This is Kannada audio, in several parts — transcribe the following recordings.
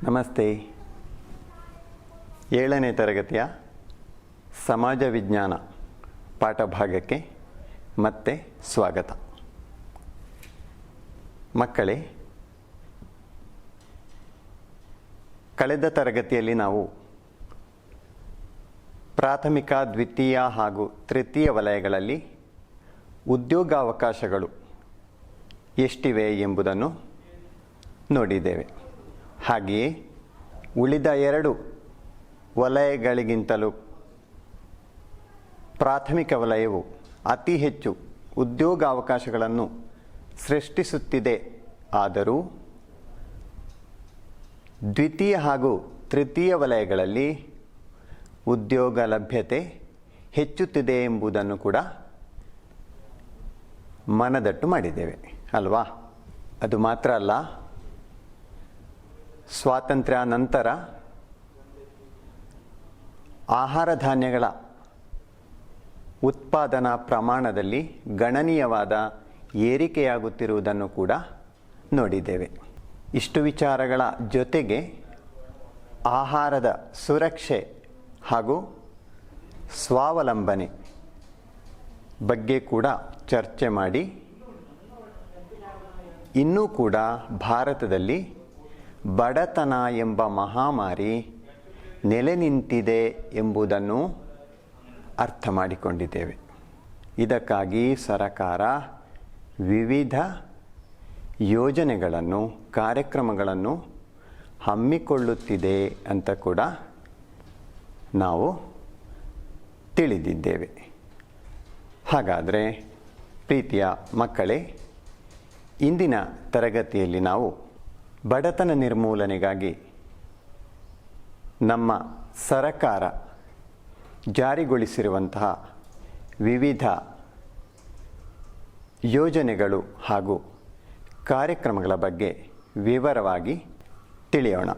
ನಮಸ್ತೆ. 7ನೇ ತರಗತಿಯ ಸಮಾಜ ವಿಜ್ಞಾನ ಪಾಠಭಾಗಕ್ಕೆ ಮತ್ತೆ ಸ್ವಾಗತ. ಮಕ್ಕಳೇ, ಕಳೆದ ತರಗತಿಯಲ್ಲಿ ನಾವು ಪ್ರಾಥಮಿಕ, ದ್ವಿತೀಯ ಹಾಗೂ ತೃತೀಯ ವಲಯಗಳಲ್ಲಿ ಉದ್ಯೋಗಾವಕಾಶಗಳು ಎಷ್ಟಿವೆ ಎಂಬುದನ್ನು ನೋಡಿದ್ದೇವೆ. ಹಾಗೆಯೇ ಉಳಿದ 2 ವಲಯಗಳಿಗಿಂತಲೂ ಪ್ರಾಥಮಿಕ ವಲಯವು ಅತಿ ಹೆಚ್ಚು ಉದ್ಯೋಗಾವಕಾಶಗಳನ್ನು ಸೃಷ್ಟಿಸುತ್ತಿದೆ. ಆದರೂ ದ್ವಿತೀಯ ಹಾಗೂ ತೃತೀಯ ವಲಯಗಳಲ್ಲಿ ಉದ್ಯೋಗ ಲಭ್ಯತೆ ಹೆಚ್ಚುತ್ತಿದೆ ಎಂಬುದನ್ನು ಕೂಡ ಮನದಟ್ಟು ಮಾಡಿದ್ದೇವೆ ಅಲ್ವಾ? ಅದು ಮಾತ್ರ ಅಲ್ಲ, ಸ್ವಾತಂತ್ರ್ಯ ನಂತರ ಆಹಾರ ಧಾನ್ಯಗಳ ಉತ್ಪಾದನಾ ಪ್ರಮಾಣದಲ್ಲಿ ಗಣನೀಯವಾದ ಏರಿಕೆಯಾಗುತ್ತಿರುವುದನ್ನು ಕೂಡ ನೋಡಿದ್ದೇವೆ. ಇಷ್ಟು ವಿಚಾರಗಳ ಜೊತೆಗೆ ಆಹಾರದ ಸುರಕ್ಷೆ ಹಾಗೂ ಸ್ವಾವಲಂಬನೆ ಬಗ್ಗೆ ಕೂಡ ಚರ್ಚೆ ಮಾಡಿ, ಇನ್ನೂ ಕೂಡ ಭಾರತದಲ್ಲಿ ಬಡತನ ಎಂಬ ಮಹಾಮಾರಿ ನೆಲೆ ನಿಂತಿದೆ ಎಂಬುದನ್ನು ಅರ್ಥ ಮಾಡಿಕೊಂಡಿದ್ದೇವೆ. ಇದಕ್ಕಾಗಿ ಸರಕಾರ ವಿವಿಧ ಯೋಜನೆಗಳನ್ನು, ಕಾರ್ಯಕ್ರಮಗಳನ್ನು ಹಮ್ಮಿಕೊಳ್ಳುತ್ತಿದೆ ಅಂತ ಕೂಡ ನಾವು ತಿಳಿದಿದ್ದೇವೆ. ಹಾಗಾದರೆ ಪ್ರೀತಿಯ ಮಕ್ಕಳೇ, ಇಂದಿನ ತರಗತಿಯಲ್ಲಿ ನಾವು ಬಡತನ ನಿರ್ಮೂಲನೆಗಾಗಿ ನಮ್ಮ ಸರಕಾರ ಜಾರಿಗೊಳಿಸಿರುವಂತಹ ವಿವಿಧ ಯೋಜನೆಗಳು ಹಾಗೂ ಕಾರ್ಯಕ್ರಮಗಳ ಬಗ್ಗೆ ವಿವರವಾಗಿ ತಿಳಿಯೋಣ.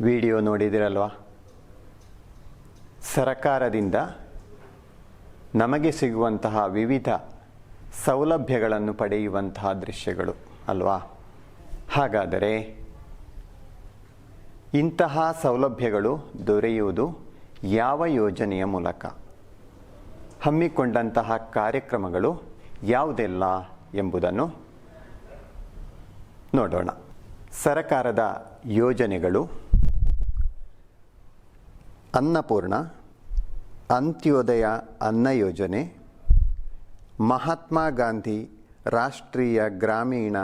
ವಿಡಿಯೋ ನೋಡಿದಿರಲ್ವಾ? ಸರಕಾರದಿಂದ ನಮಗೆ ಸಿಗುವಂತಹ ವಿವಿಧ ಸೌಲಭ್ಯಗಳನ್ನು ಪಡೆಯುವಂತಹ ದೃಶ್ಯಗಳು ಅಲ್ವಾ? ಹಾಗಾದರೆ ಇಂತಹ ಸೌಲಭ್ಯಗಳು ದೊರೆಯುವುದು ಯಾವ ಯೋಜನೆಯ ಮೂಲಕ? ಹಮ್ಮಿಕೊಂಡಂತಹ ಕಾರ್ಯಕ್ರಮಗಳು ಯಾವುದೆಲ್ಲ ಎಂಬುದನ್ನು ನೋಡೋಣ. ಸರಕಾರದ ಯೋಜನೆಗಳು: ಅನ್ನಪೂರ್ಣ, ಅಂತ್ಯೋದಯ ಅನ್ನ ಯೋಜನೆ, ಮಹಾತ್ಮ ಗಾಂಧಿ ರಾಷ್ಟ್ರೀಯ ಗ್ರಾಮೀಣ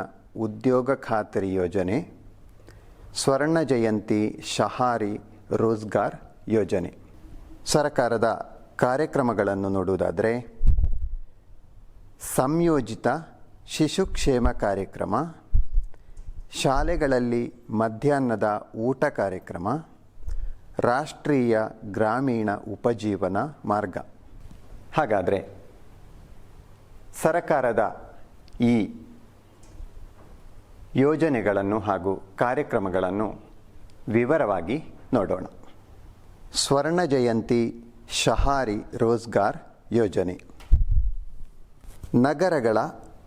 ಉದ್ಯೋಗ ಖಾತರಿ ಯೋಜನೆ, ಸ್ವರ್ಣ ಜಯಂತಿ ಶಹಾರಿ ರೋಜ್ಗಾರ್ ಯೋಜನೆ. ಸರಕಾರದ ಕಾರ್ಯಕ್ರಮಗಳನ್ನು ನೋಡುವುದಾದರೆ, ಸಂಯೋಜಿತ ಶಿಶುಕ್ಷೇಮ ಕಾರ್ಯಕ್ರಮ, ಶಾಲೆಗಳಲ್ಲಿ ಮಧ್ಯಾಹ್ನದ ಊಟ ಕಾರ್ಯಕ್ರಮ, ರಾಷ್ಟ್ರೀಯ ಗ್ರಾಮೀಣ ಉಪಜೀವನ ಮಾರ್ಗ. ಹಾಗಾದರೆ ಸರಕಾರದ ಈ ಯೋಜನೆಗಳನ್ನು ಹಾಗೂ ಕಾರ್ಯಕ್ರಮಗಳನ್ನು ವಿವರವಾಗಿ ನೋಡೋಣ. ಸ್ವರ್ಣ ಜಯಂತಿ ಶಹಾರಿ ರೋಜ್ಗಾರ್ ಯೋಜನೆ ನಗರಗಳ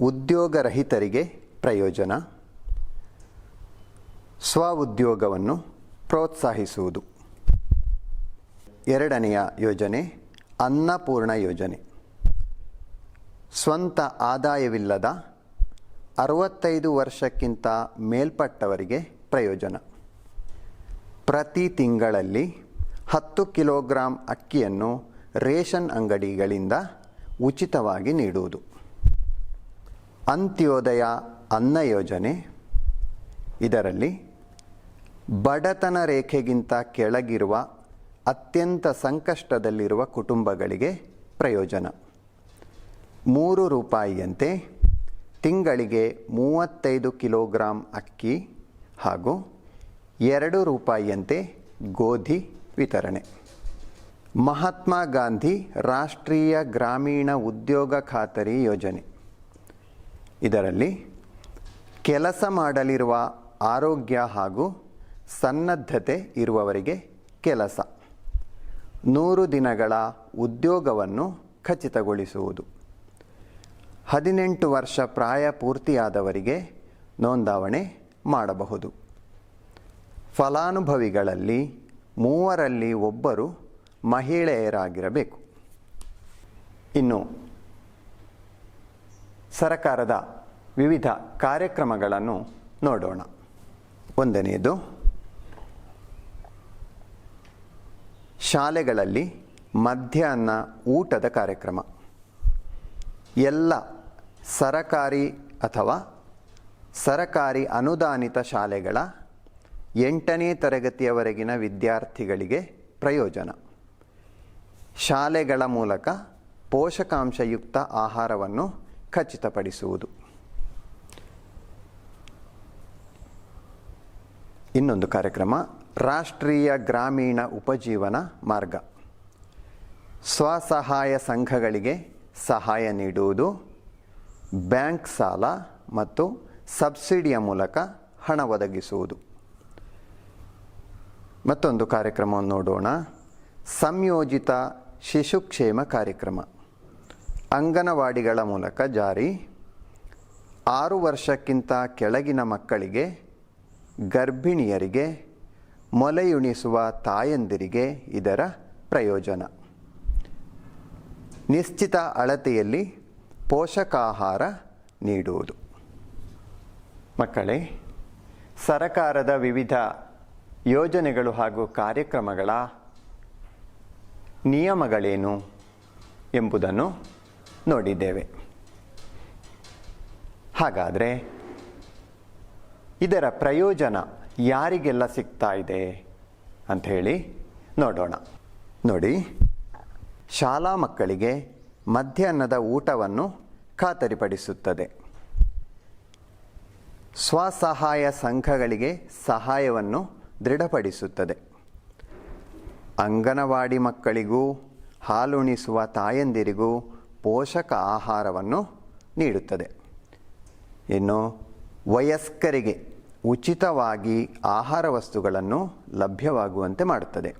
ಉದ್ಯೋಗರಹಿತರಿಗೆ ಪ್ರಯೋಜನ. ಸ್ವಉದ್ಯೋಗವನ್ನು ಪ್ರೋತ್ಸಾಹಿಸುವುದು. ಎರಡನೆಯ ಯೋಜನೆ ಅನ್ನಪೂರ್ಣ ಯೋಜನೆ. ಸ್ವಂತ ಆದಾಯವಿಲ್ಲದ 65 ವರ್ಷಕ್ಕಿಂತ ಮೇಲ್ಪಟ್ಟವರಿಗೆ ಪ್ರಯೋಜನ. ಪ್ರತಿ ತಿಂಗಳಲ್ಲಿ 10 ಕಿಲೋಗ್ರಾಂ ಅಕ್ಕಿಯನ್ನು ರೇಷನ್ ಅಂಗಡಿಗಳಿಂದ ಉಚಿತವಾಗಿ ನೀಡುವುದು. ಅಂತ್ಯೋದಯ ಅನ್ನ ಯೋಜನೆ. ಇದರಲ್ಲಿ ಬಡತನ ರೇಖೆಗಿಂತ ಕೆಳಗಿರುವ ಅತ್ಯಂತ ಸಂಕಷ್ಟದಲ್ಲಿರುವ ಕುಟುಂಬಗಳಿಗೆ ಪ್ರಯೋಜನ. 3 ರೂಪಾಯಿಯಂತೆ ತಿಂಗಳಿಗೆ 35 ಕಿಲೋಗ್ರಾಂ ಅಕ್ಕಿ ಹಾಗೂ 2 ರೂಪಾಯಿಯಂತೆ ಗೋಧಿ ವಿತರಣೆ. ಮಹಾತ್ಮ ಗಾಂಧಿ ರಾಷ್ಟ್ರೀಯ ಗ್ರಾಮೀಣ ಉದ್ಯೋಗ ಖಾತರಿ ಯೋಜನೆ. ಇದರಲ್ಲಿ ಕೆಲಸ ಮಾಡಲಿರುವ ಆರೋಗ್ಯ ಹಾಗೂ ಸನ್ನದ್ಧತೆ ಇರುವವರಿಗೆ ಕೆಲಸ. 100 ದಿನಗಳ ಉದ್ಯೋಗವನ್ನು ಖಚಿತಗೊಳಿಸುವುದು. 18 ವರ್ಷ ಪ್ರಾಯ ಪೂರ್ತಿಯಾದವರಿಗೆ ನೋಂದಾವಣೆ ಮಾಡಬಹುದು. ಫಲಾನುಭವಿಗಳಲ್ಲಿ 3ರಲ್ಲಿ 1 ಮಹಿಳೆಯರಾಗಿರಬೇಕು. ಇನ್ನು ಸರಕಾರದ ವಿವಿಧ ಕಾರ್ಯಕ್ರಮಗಳನ್ನು ನೋಡೋಣ. ಒಂದನೆಯದು, ಶಾಲೆಗಳಲ್ಲಿ ಮಧ್ಯಾಹ್ನ ಊಟದ ಕಾರ್ಯಕ್ರಮ. ಎಲ್ಲ ಸರಕಾರಿ ಅಥವಾ ಸರಕಾರಿ ಅನುದಾನಿತ ಶಾಲೆಗಳ 8ನೇ ತರಗತಿಯವರೆಗಿನ ವಿದ್ಯಾರ್ಥಿಗಳಿಗೆ ಪ್ರಯೋಜನ. ಶಾಲೆಗಳ ಮೂಲಕ ಪೋಷಕಾಂಶಯುಕ್ತ ಆಹಾರವನ್ನು ಖಚಿತಪಡಿಸುವುದು. ಇನ್ನೊಂದು ಕಾರ್ಯಕ್ರಮ ರಾಷ್ಟ್ರೀಯ ಗ್ರಾಮೀಣ ಉಪಜೀವನ ಮಾರ್ಗ. ಸ್ವಸಹಾಯ ಸಂಘಗಳಿಗೆ ಸಹಾಯ ನೀಡುವುದು, ಬ್ಯಾಂಕ್ ಸಾಲ ಮತ್ತು ಸಬ್ಸಿಡಿಯ ಮೂಲಕ ಹಣ ಒದಗಿಸುವುದು. ಮತ್ತೊಂದು ಕಾರ್ಯಕ್ರಮವನ್ನು ನೋಡೋಣ. ಸಂಯೋಜಿತ ಶಿಶುಕ್ಷೇಮ ಕಾರ್ಯಕ್ರಮ ಅಂಗನವಾಡಿಗಳ ಮೂಲಕ ಜಾರಿ. 6 ವರ್ಷಕ್ಕಿಂತ ಕೆಳಗಿನ ಮಕ್ಕಳಿಗೆ, ಗರ್ಭಿಣಿಯರಿಗೆ, ಮೊಲೆಯುಣಿಸುವ ತಾಯಂದಿರಿಗೆ ಇದರ ಪ್ರಯೋಜನ. ನಿಶ್ಚಿತ ಅಳತೆಯಲ್ಲಿ ಪೋಷಕಾಹಾರ ನೀಡುವುದು. ಮಕ್ಕಳೇ, ಸರಕಾರದ ವಿವಿಧ ಯೋಜನೆಗಳು ಹಾಗೂ ಕಾರ್ಯಕ್ರಮಗಳ ನಿಯಮಗಳೇನು ಎಂಬುದನ್ನು ನೋಡಿದ್ದೇವೆ. ಹಾಗಾದರೆ ಇದರ ಪ್ರಯೋಜನ ಯಾರಿಗೆಲ್ಲ ಸಿಗ್ತಾ ಇದೆ ಅಂಥೇಳಿ ನೋಡೋಣ. ನೋಡಿ, ಶಾಲಾ ಮಕ್ಕಳಿಗೆ ಮಧ್ಯಾಹ್ನದ ಊಟವನ್ನು ಖಾತರಿಪಡಿಸುತ್ತದೆ. ಸ್ವಸಹಾಯ ಸಂಘಗಳಿಗೆ ಸಹಾಯವನ್ನು ದೃಢಪಡಿಸುತ್ತದೆ. ಅಂಗನವಾಡಿ ಮಕ್ಕಳಿಗೂ ಹಾಲುಣಿಸುವ ತಾಯಂದಿರಿಗೂ ಪೋಷಕ ಆಹಾರವನ್ನು ನೀಡುತ್ತದೆ. ಇನ್ನು ವಯಸ್ಕರಿಗೆ ಉಚಿತವಾಗಿ ಆಹಾರ ವಸ್ತುಗಳನ್ನು ಲಭ್ಯವಾಗುವಂತೆ ಮಾಡುತ್ತದೆ.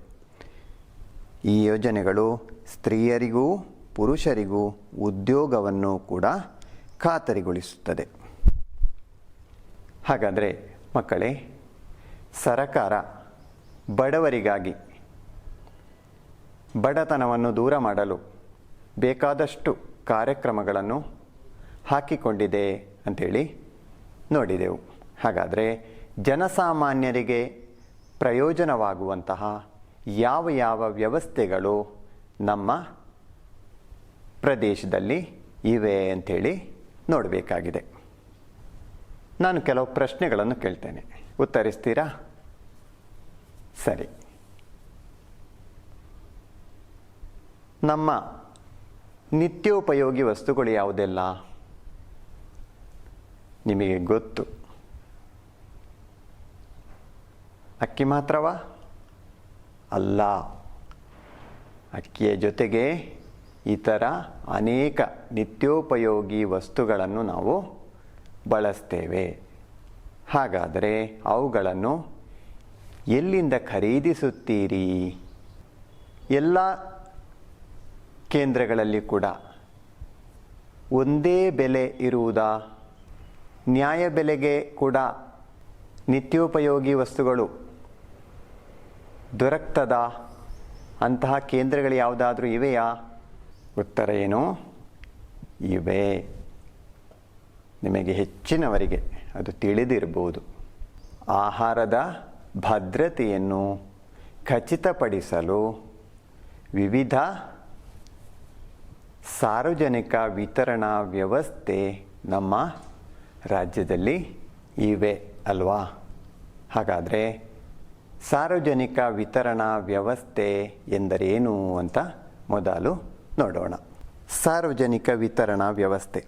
ಈ ಯೋಜನೆಗಳು ಸ್ತ್ರೀಯರಿಗೂ ಪುರುಷರಿಗೂ ಉದ್ಯೋಗವನ್ನು ಕೂಡ ಖಾತರಿಗೊಳಿಸುತ್ತದೆ. ಹಾಗಾದರೆ ಮಕ್ಕಳೇ, ಸರಕಾರ ಬಡವರಿಗಾಗಿ ಬಡತನವನ್ನು ದೂರ ಮಾಡಲು ಬೇಕಾದಷ್ಟು ಕಾರ್ಯಕ್ರಮಗಳನ್ನು ಹಾಕಿಕೊಂಡಿದೆ ಅಂಥೇಳಿ ನೋಡಿದೆವು. ಹಾಗಾದರೆ ಜನಸಾಮಾನ್ಯರಿಗೆ ಪ್ರಯೋಜನವಾಗುವಂತಹ ಯಾವ ಯಾವ ವ್ಯವಸ್ಥೆಗಳು ನಮ್ಮ ಪ್ರದೇಶದಲ್ಲಿ ಇವೆ ಅಂಥೇಳಿ ನೋಡಬೇಕಾಗಿದೆ. ನಾನು ಕೆಲವು ಪ್ರಶ್ನೆಗಳನ್ನು ಕೇಳ್ತೇನೆ, ಉತ್ತರಿಸ್ತೀರಾ? ಸರಿ. ನಮ್ಮ ನಿತ್ಯೋಪಯೋಗಿ ವಸ್ತುಗಳು ಯಾವುದೆಲ್ಲ ನಿಮಗೆ ಗೊತ್ತು? ಅಕ್ಕಿ ಮಾತ್ರವಾ? ಅಲ್ಲ, ಅಕ್ಕಿಯ ಜೊತೆಗೆ ಇತರ ಅನೇಕ ನಿತ್ಯೋಪಯೋಗಿ ವಸ್ತುಗಳನ್ನು ನಾವು ಬಳಸ್ತೇವೆ. ಹಾಗಾದರೆ ಅವುಗಳನ್ನು ಎಲ್ಲಿಂದ ಖರೀದಿಸುತ್ತೀರಿ? ಎಲ್ಲ ಕೇಂದ್ರಗಳಲ್ಲಿ ಕೂಡ ಒಂದೇ ಬೆಲೆ ಇರುವುದಾ? ನ್ಯಾಯ ಬೆಲೆಗೆ ಕೂಡ ನಿತ್ಯೋಪಯೋಗಿ ವಸ್ತುಗಳು ದೊರಕ್ತದಾ? ಅಂತಹ ಕೇಂದ್ರಗಳು ಯಾವುದಾದ್ರೂ ಇವೆಯಾ? ಉತ್ತರ ಏನು? ಇವೆ. ನಿಮಗೆ ಹೆಚ್ಚಿನವರಿಗೆ ಅದು ತಿಳಿದಿರಬಹುದು. ಆಹಾರದ ಭದ್ರತೆಯನ್ನು ಖಚಿತಪಡಿಸಲು ವಿವಿಧ ಸಾರ್ವಜನಿಕ ವಿತರಣಾ ವ್ಯವಸ್ಥೆ ನಮ್ಮ ರಾಜ್ಯದಲ್ಲಿ ಇವೆ ಅಲ್ವಾ? ಹಾಗಾದರೆ ಸಾರ್ವಜನಿಕ ವಿತರಣಾ ವ್ಯವಸ್ಥೆ ಎಂದರೇನು ಅಂತ ಮೊದಲು ನೋಡೋಣ. ಸಾರ್ವಜನಿಕ ವಿತರಣಾ ವ್ಯವಸ್ಥೆ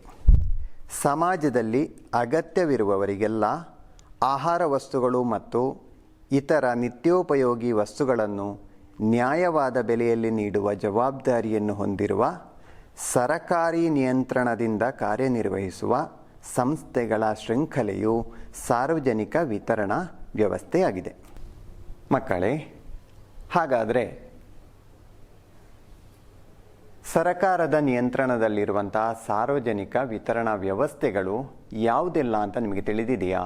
ಸಮಾಜದಲ್ಲಿ ಅಗತ್ಯವಿರುವವರಿಗೆಲ್ಲ ಆಹಾರ ವಸ್ತುಗಳು ಮತ್ತು ಇತರ ನಿತ್ಯೋಪಯೋಗಿ ವಸ್ತುಗಳನ್ನು ನ್ಯಾಯವಾದ ಬೆಲೆಯಲ್ಲಿ ನೀಡುವ ಜವಾಬ್ದಾರಿಯನ್ನು ಹೊಂದಿರುವ ಸರಕಾರಿ ನಿಯಂತ್ರಣದಿಂದ ಕಾರ್ಯನಿರ್ವಹಿಸುವ ಸಂಸ್ಥೆಗಳ ಶೃಂಖಲೆಯು ಸಾರ್ವಜನಿಕ ವಿತರಣಾ ವ್ಯವಸ್ಥೆಯಾಗಿದೆ. ಮಕ್ಕಳೇ, ಹಾಗಾದರೆ ಸರಕಾರದ ನಿಯಂತ್ರಣದಲ್ಲಿರುವಂತಹ ಸಾರ್ವಜನಿಕ ವಿತರಣಾ ವ್ಯವಸ್ಥೆಗಳು ಯಾವುದೆಲ್ಲ ಅಂತ ನಿಮಗೆ ತಿಳಿದಿದೆಯಾ?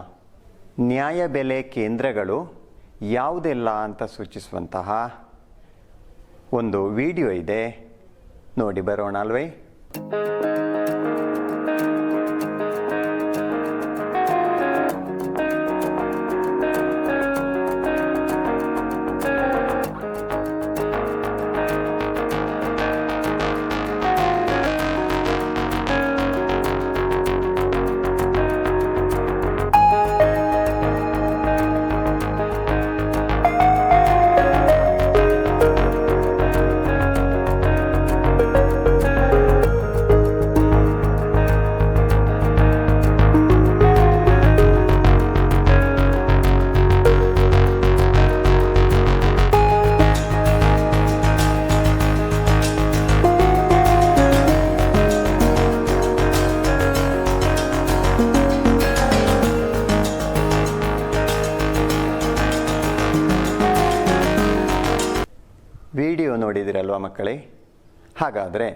ನ್ಯಾಯಬೆಲೆ ಕೇಂದ್ರಗಳು ಯಾವುದೆಲ್ಲ ಅಂತ ಸೂಚಿಸುವಂತಹ ಒಂದು ವಿಡಿಯೋ ಇದೆ, ನೋಡಿ ಬರೋಣ ಅಲ್ವೇ? ವಿಡಿಯೋ ನೋಡಿದಿರಲ್ವ ಮಕ್ಕಳೇ? ಹಾಗಾದರೆ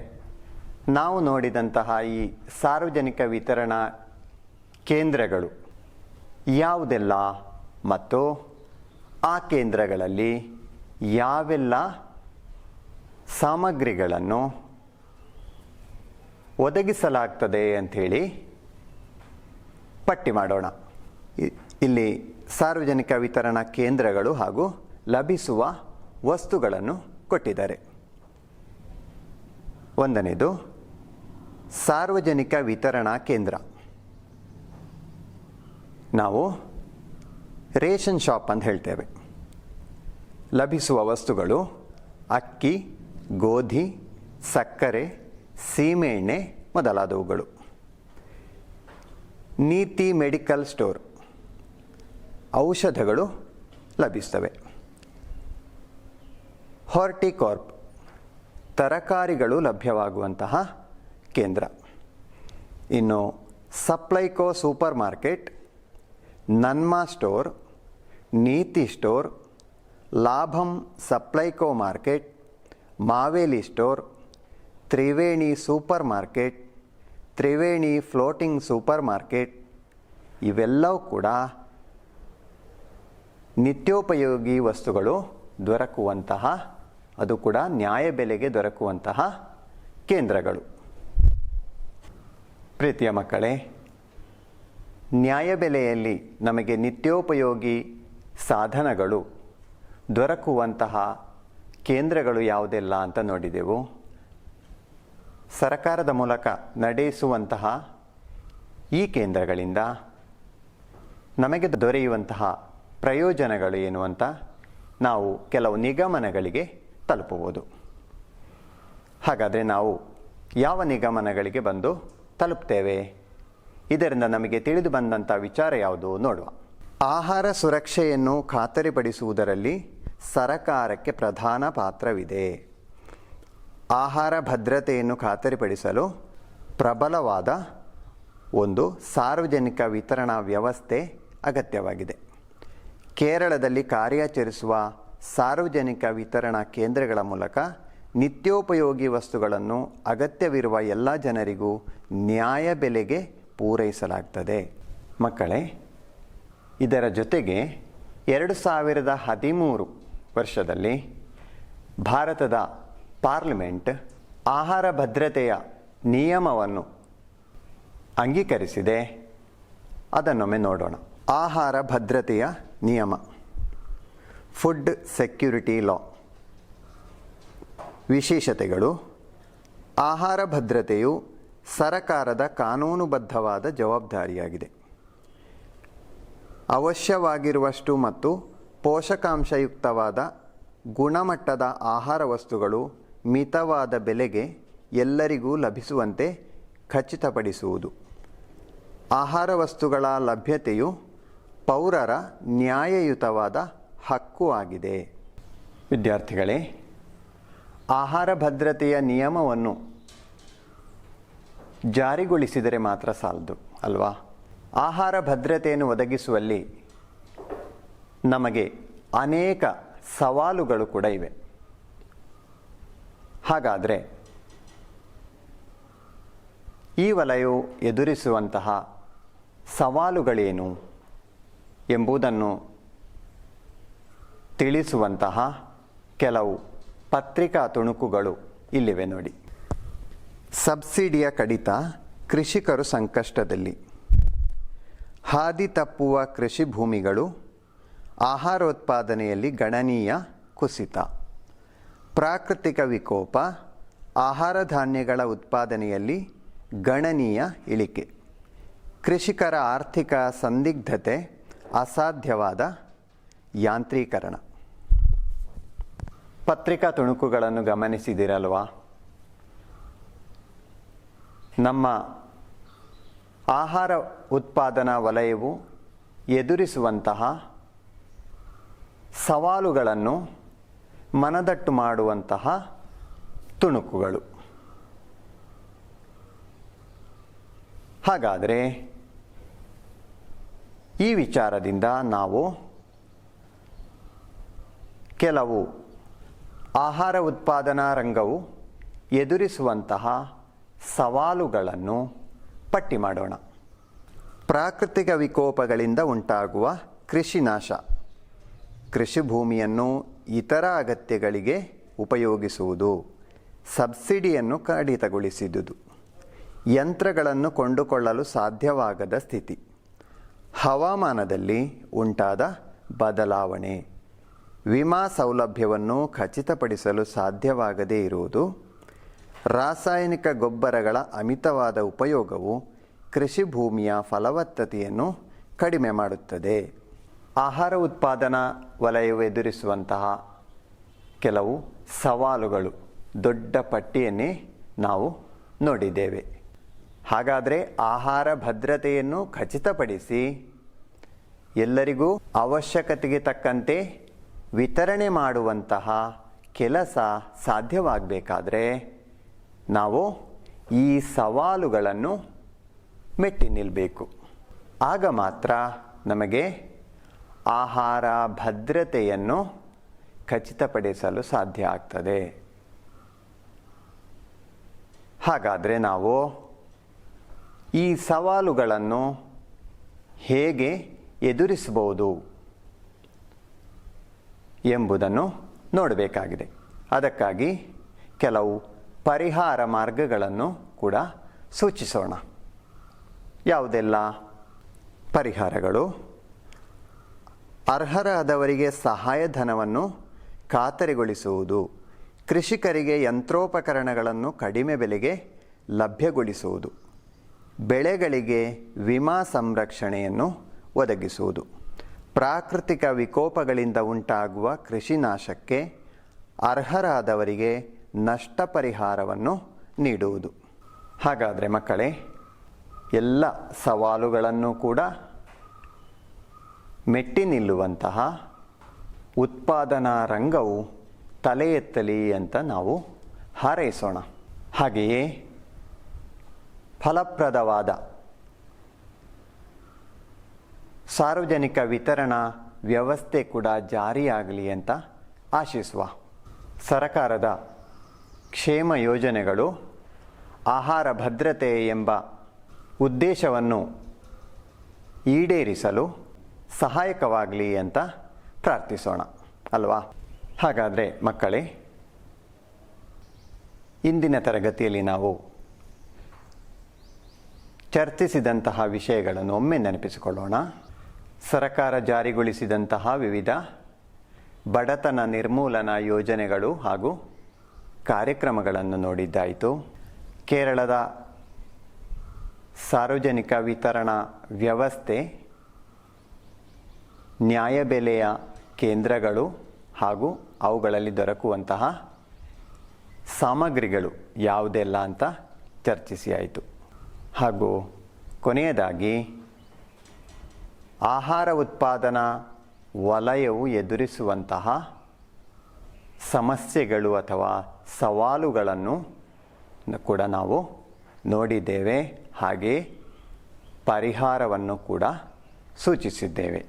ನಾವು ನೋಡಿದಂತಹ ಈ ಸಾರ್ವಜನಿಕ ವಿತರಣಾ ಕೇಂದ್ರಗಳು ಯಾವುದೆಲ್ಲ ಮತ್ತು ಆ ಕೇಂದ್ರಗಳಲ್ಲಿ ಯಾವೆಲ್ಲ ಸಾಮಗ್ರಿಗಳನ್ನು ಒದಗಿಸಲಾಗ್ತದೆ ಅಂಥೇಳಿ ಪಟ್ಟಿ ಮಾಡೋಣ. ಇಲ್ಲಿ ಸಾರ್ವಜನಿಕ ವಿತರಣಾ ಕೇಂದ್ರಗಳು ಹಾಗೂ ಲಭಿಸುವ ವಸ್ತುಗಳನ್ನು ಕೊಟ್ಟಿದ್ದಾರೆ. ಒಂದನೇದು ಸಾರ್ವಜನಿಕ ವಿತರಣಾ ಕೇಂದ್ರ. ನಾವು ರೇಷನ್ ಶಾಪ್ ಅಂತ ಹೇಳ್ತೇವೆ. ಲಭಿಸುವ ವಸ್ತುಗಳು ಅಕ್ಕಿ, ಗೋಧಿ, ಸಕ್ಕರೆ, ಸೀಮೆಎಣ್ಣೆ ಮೊದಲಾದವುಗಳು. ನೀತಿ ಮೆಡಿಕಲ್ ಸ್ಟೋರ್, ಔಷಧಗಳು ಲಭಿಸ್ತವೆ. ಹಾರ್ಟಿಕಾರ್ಪ್, ತರಕಾರಿಗಳು ಲಭ್ಯವಾಗುವಂತಹ ಕೇಂದ್ರ. ಇನ್ನು Supplyco supermarket, Nanma store, Neethi store, Labham Supplyco market, Maveli store, Triveni supermarket, Triveni floating supermarket, ಇವೆಲ್ಲವೂ ಕೂಡ ನಿತ್ಯೋಪಯೋಗಿ ವಸ್ತುಗಳು ದೊರಕುವಂತಹ, ಅದು ಕೂಡ ನ್ಯಾಯ ಬೆಲೆಗೆ ದೊರಕುವಂತಹ ಕೇಂದ್ರಗಳು. ಪ್ರೀತಿಯ ಮಕ್ಕಳೇ, ನ್ಯಾಯಬೆಲೆಯಲ್ಲಿ ನಮಗೆ ನಿತ್ಯೋಪಯೋಗಿ ಸಾಧನಗಳು ದೊರಕುವಂತಹ ಕೇಂದ್ರಗಳು ಯಾವುದೆಲ್ಲ ಅಂತ ನೋಡಿದೆವು. ಸರಕಾರದ ಮೂಲಕ ನಡೆಸುವಂತಹ ಈ ಕೇಂದ್ರಗಳಿಂದ ನಮಗೆ ದೊರೆಯುವಂತಹ ಪ್ರಯೋಜನಗಳು ಏನು ಅಂತ ನಾವು ಕೆಲವು ನಿಗಮನಗಳಿಗೆ ತಲುಪುವುದು. ಹಾಗಾದರೆ ನಾವು ಯಾವ ನಿಗಮನಗಳಿಗೆ ಬಂದು ತಲುಪ್ತೇವೆ? ಇದರಿಂದ ನಮಗೆ ತಿಳಿದು ಬಂದಂಥ ವಿಚಾರ ಯಾವುದು ನೋಡುವ. ಆಹಾರ ಸುರಕ್ಷೆಯನ್ನು ಖಾತರಿಪಡಿಸುವುದರಲ್ಲಿ ಸರಕಾರಕ್ಕೆ ಪ್ರಧಾನ ಪಾತ್ರವಿದೆ. ಆಹಾರ ಭದ್ರತೆಯನ್ನು ಖಾತರಿಪಡಿಸಲು ಪ್ರಬಲವಾದ ಒಂದು ಸಾರ್ವಜನಿಕ ವಿತರಣಾ ವ್ಯವಸ್ಥೆ ಅಗತ್ಯವಾಗಿದೆ. ಕೇರಳದಲ್ಲಿ ಕಾರ್ಯಾಚರಿಸುವ ಸಾರ್ವಜನಿಕ ವಿತರಣಾ ಕೇಂದ್ರಗಳ ಮೂಲಕ ನಿತ್ಯೋಪಯೋಗಿ ವಸ್ತುಗಳನ್ನು ಅಗತ್ಯವಿರುವ ಎಲ್ಲ ಜನರಿಗೂ ನ್ಯಾಯಬೆಲೆಗೆ ಪೂರೈಸಲಾಗ್ತದೆ. ಮಕ್ಕಳೇ, ಇದರ ಜೊತೆಗೆ 2013 ವರ್ಷದಲ್ಲಿ ಭಾರತದ ಪಾರ್ಲಿಮೆಂಟ್ ಆಹಾರ ಭದ್ರತೆಯ ನಿಯಮವನ್ನು ಅಂಗೀಕರಿಸಿದೆ. ಅದನ್ನೊಮ್ಮೆ ನೋಡೋಣ. ಆಹಾರ ಭದ್ರತೆಯ ನಿಯಮ, ಫುಡ್ ಸೆಕ್ಯೂರಿಟಿ ಲಾ. ವಿಶೇಷತೆಗಳು: ಆಹಾರ ಭದ್ರತೆಯು ಸರಕಾರದ ಕಾನೂನುಬದ್ಧವಾದ ಜವಾಬ್ದಾರಿಯಾಗಿದೆ. ಅವಶ್ಯವಾಗಿರುವಷ್ಟು ಮತ್ತು ಪೋಷಕಾಂಶಯುಕ್ತವಾದ ಗುಣಮಟ್ಟದ ಆಹಾರ ವಸ್ತುಗಳು ಮಿತವಾದ ಬೆಲೆಗೆ ಎಲ್ಲರಿಗೂ ಲಭಿಸುವಂತೆ ಖಚಿತಪಡಿಸುವುದು. ಆಹಾರ ವಸ್ತುಗಳ ಲಭ್ಯತೆಯು ಪೌರರ ನ್ಯಾಯಯುತವಾದ ಹಕ್ಕು ಆಗಿದೆ. ವಿದ್ಯಾರ್ಥಿಗಳೇ, ಆಹಾರ ಭದ್ರತೆಯ ನಿಯಮವನ್ನು ಜಾರಿಗೊಳಿಸಿದರೆ ಮಾತ್ರ ಸಾಲದು ಅಲ್ವಾ? ಆಹಾರ ಭದ್ರತೆಯನ್ನು ಒದಗಿಸುವಲ್ಲಿ ನಮಗೆ ಅನೇಕ ಸವಾಲುಗಳು ಕೂಡ ಇವೆ. ಹಾಗಾದರೆ ಈ ವಲಯವು ಎದುರಿಸುವಂತಹ ಸವಾಲುಗಳೇನು ಎಂಬುದನ್ನು ತಿಳಿಸುವಂತಹ ಕೆಲವು ಪತ್ರಿಕಾ ತುಣುಕುಗಳು ಇಲ್ಲಿವೆ ನೋಡಿ. ಸಬ್ಸಿಡಿಯ ಕಡಿತ, ಕೃಷಿಕರು ಸಂಕಷ್ಟದಲ್ಲಿ. ಹಾದಿ ತಪ್ಪುವ ಕೃಷಿ ಭೂಮಿಗಳು, ಆಹಾರೋತ್ಪಾದನೆಯಲ್ಲಿ ಗಣನೀಯ ಕುಸಿತ. ಪ್ರಾಕೃತಿಕ ವಿಕೋಪ, ಆಹಾರ ಧಾನ್ಯಗಳ ಉತ್ಪಾದನೆಯಲ್ಲಿ ಗಣನೀಯ ಇಳಿಕೆ. ಕೃಷಿಕರ ಆರ್ಥಿಕ ಸಂದಿಗ್ಧತೆ, ಅಸಾಧ್ಯವಾದ ಯಾಂತ್ರೀಕರಣ. ಪತ್ರಿಕಾ ತುಣುಕುಗಳನ್ನು ಗಮನಿಸಿದಿರಲ್ವಾ? ನಮ್ಮ ಆಹಾರ ಉತ್ಪಾದನಾ ವಲಯವು ಎದುರಿಸುವಂತಹ ಸವಾಲುಗಳನ್ನು ಮನದಟ್ಟು ಮಾಡುವಂತಹ ತುಣುಕುಗಳು. ಹಾಗಾದರೆ ಈ ವಿಚಾರದಿಂದ ನಾವು ಕೆಲವು ಆಹಾರ ಉತ್ಪಾದನಾ ರಂಗವು ಎದುರಿಸುವಂತಹ ಸವಾಲುಗಳನ್ನು ಪಟ್ಟಿ ಮಾಡೋಣ. ಪ್ರಾಕೃತಿಕ ವಿಕೋಪಗಳಿಂದ ಉಂಟಾಗುವ ಕೃಷಿ ನಾಶ, ಕೃಷಿ ಭೂಮಿಯನ್ನು ಇತರ ಅಗತ್ಯಗಳಿಗೆ ಉಪಯೋಗಿಸುವುದು, ಸಬ್ಸಿಡಿಯನ್ನು ಕಡಿತಗೊಳಿಸಿದುದು, ಯಂತ್ರಗಳನ್ನು ಕೊಂಡುಕೊಳ್ಳಲು ಸಾಧ್ಯವಾಗದ ಸ್ಥಿತಿ, ಹವಾಮಾನದಲ್ಲಿ ಉಂಟಾದ ಬದಲಾವಣೆ, ವಿಮಾ ಸೌಲಭ್ಯವನ್ನು ಖಚಿತಪಡಿಸಲು ಸಾಧ್ಯವಾಗದೇ ಇರುವುದು, ರಾಸಾಯನಿಕ ಗೊಬ್ಬರಗಳ ಅಮಿತವಾದ ಉಪಯೋಗವು ಕೃಷಿ ಭೂಮಿಯ ಫಲವತ್ತತೆಯನ್ನು ಕಡಿಮೆ ಮಾಡುತ್ತದೆ. ಆಹಾರ ಉತ್ಪಾದನಾ ವಲಯವು ಎದುರಿಸುವಂತಹ ಕೆಲವು ಸವಾಲುಗಳು ದೊಡ್ಡ ಪಟ್ಟಿಯನ್ನೇ ನಾವು ನೋಡಿದ್ದೇವೆ. ಹಾಗಾದರೆ ಆಹಾರ ಭದ್ರತೆಯನ್ನು ಖಚಿತಪಡಿಸಿ ಎಲ್ಲರಿಗೂ ಅವಶ್ಯಕತೆಗೆ ತಕ್ಕಂತೆ ವಿತರಣೆ ಮಾಡುವಂತಹ ಕೆಲಸ ಸಾಧ್ಯವಾಗಬೇಕಾದ್ರೆ ನಾವು ಈ ಸವಾಲುಗಳನ್ನು ಮೆಟ್ಟಿ ನಿಲ್ಲಬೇಕು. ಆಗ ಮಾತ್ರ ನಮಗೆ ಆಹಾರ ಭದ್ರತೆಯನ್ನು ಖಚಿತಪಡಿಸಲು ಸಾಧ್ಯ ಆಗ್ತದೆ. ಹಾಗಾದರೆ ನಾವು ಈ ಸವಾಲುಗಳನ್ನು ಹೇಗೆ ಎದುರಿಸಬಹುದು ಎಂಬುದನ್ನು ನೋಡಬೇಕಾಗಿದೆ. ಅದಕ್ಕಾಗಿ ಕೆಲವು ಪರಿಹಾರ ಮಾರ್ಗಗಳನ್ನು ಕೂಡ ಸೂಚಿಸೋಣ. ಯಾವುದೆಲ್ಲ ಪರಿಹಾರಗಳು? ಅರ್ಹರಾದವರಿಗೆ ಸಹಾಯಧನವನ್ನು ಖಾತರಿಗೊಳಿಸುವುದು, ಕೃಷಿಕರಿಗೆ ಯಂತ್ರೋಪಕರಣಗಳನ್ನು ಕಡಿಮೆ ಬೆಲೆಗೆ ಲಭ್ಯಗೊಳಿಸುವುದು, ಬೆಳೆಗಳಿಗೆ ವಿಮಾ ಸಂರಕ್ಷಣೆಯನ್ನು ಒದಗಿಸುವುದು, ಪ್ರಾಕೃತಿಕ ವಿಕೋಪಗಳಿಂದ ಉಂಟಾಗುವ ಕೃಷಿ ನಾಶಕ್ಕೆ ಅರ್ಹರಾದವರಿಗೆ ನಷ್ಟ ಪರಿಹಾರವನ್ನು ನೀಡುವುದು. ಹಾಗಾದರೆ ಮಕ್ಕಳೇ, ಎಲ್ಲ ಸವಾಲುಗಳನ್ನು ಕೂಡ ಮೆಟ್ಟಿ ನಿಲ್ಲುವಂತಹ ಉತ್ಪಾದನಾ ರಂಗವು ತಲೆ ಎತ್ತಲಿ ಅಂತ ನಾವು ಹಾರೈಸೋಣ. ಹಾಗೆಯೇ ಫಲಪ್ರದವಾದ ಸಾರ್ವಜನಿಕ ವಿತರಣಾ ವ್ಯವಸ್ಥೆ ಕೂಡ ಜಾರಿಯಾಗಲಿ ಅಂತ ಆಶಿಸುವ. ಸರಕಾರದ ಕ್ಷೇಮ ಯೋಜನೆಗಳು ಆಹಾರ ಭದ್ರತೆ ಎಂಬ ಉದ್ದೇಶವನ್ನು ಈಡೇರಿಸಲು ಸಹಾಯಕವಾಗಲಿ ಅಂತ ಪ್ರಾರ್ಥಿಸೋಣ ಅಲ್ವಾ? ಹಾಗಾದರೆ ಮಕ್ಕಳೇ, ಇಂದಿನ ತರಗತಿಯಲ್ಲಿ ನಾವು ಚರ್ಚಿಸಿದಂತಹ ವಿಷಯಗಳನ್ನು ಒಮ್ಮೆ ನೆನಪಿಸಿಕೊಳ್ಳೋಣ. ಸರಕಾರ ಜಾರಿಗೊಳಿಸಿದಂತಹ ವಿವಿಧ ಬಡತನ ನಿರ್ಮೂಲನಾ ಯೋಜನೆಗಳು ಹಾಗೂ ಕಾರ್ಯಕ್ರಮಗಳನ್ನು ನೋಡಿದ್ದಾಯಿತು. ಕೇರಳದ ಸಾರ್ವಜನಿಕ ವಿತರಣಾ ವ್ಯವಸ್ಥೆ, ನ್ಯಾಯಬೆಲೆಯ ಕೇಂದ್ರಗಳು ಹಾಗೂ ಅವುಗಳಲ್ಲಿ ದೊರಕುವಂತಹ ಸಾಮಗ್ರಿಗಳು ಯಾವುದೆಲ್ಲ ಅಂತ ಚರ್ಚಿಸಿ ಆಯಿತು. ಹಾಗೂ ಕೊನೆಯದಾಗಿ ಆಹಾರ ಉತ್ಪಾದನಾ ವಲಯವು ಎದುರಿಸುವಂತಹ ಸಮಸ್ಯೆಗಳು ಅಥವಾ ಸವಾಲುಗಳನ್ನು ಕೂಡ ನಾವು ನೋಡಿದ್ದೇವೆ. ಹಾಗೆ ಪರಿಹಾರವನ್ನು ಕೂಡ ಸೂಚಿಸಿದ್ದೇವೆ.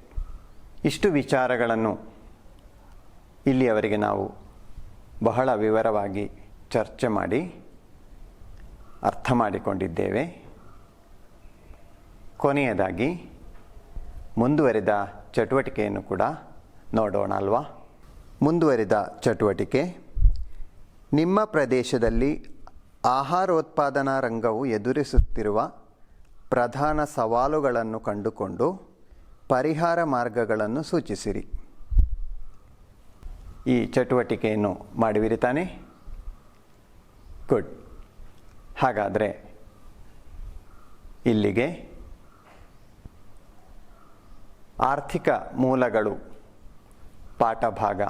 ಇಷ್ಟು ವಿಚಾರಗಳನ್ನು ಇಲ್ಲಿಯವರೆಗೆ ನಾವು ಬಹಳ ವಿವರವಾಗಿ ಚರ್ಚೆ ಮಾಡಿ ಅರ್ಥ ಮಾಡಿಕೊಂಡಿದ್ದೇವೆ. ಕೊನೆಯದಾಗಿ ಮುಂದುವರಿದ ಚಟುವಟಿಕೆಯನ್ನು ಕೂಡ ನೋಡೋಣ ಅಲ್ವಾ? ಮುಂದುವರಿದ ಚಟುವಟಿಕೆ, ನಿಮ್ಮ ಪ್ರದೇಶದಲ್ಲಿ ಆಹಾರೋತ್ಪಾದನಾ ರಂಗವು ಎದುರಿಸುತ್ತಿರುವ ಪ್ರಧಾನ ಸವಾಲುಗಳನ್ನು ಕಂಡುಕೊಂಡು ಪರಿಹಾರ ಮಾರ್ಗಗಳನ್ನು ಸೂಚಿಸಿರಿ. ಈ ಚಟುವಟಿಕೆಯನ್ನು ಮಾಡುವಿರಿ ತಾನೆ? ಗುಡ್. ಹಾಗಾದರೆ ಇಲ್ಲಿಗೆ ಆರ್ಥಿಕ ಮೂಲಗಳು ಪಾಠ ಭಾಗ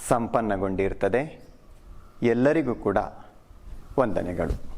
ಸಂಪನ್ನಗೊಂಡಿರ್ತದೆ. ಎಲ್ಲರಿಗೂ ಕೂಡ ವಂದನೆಗಳು.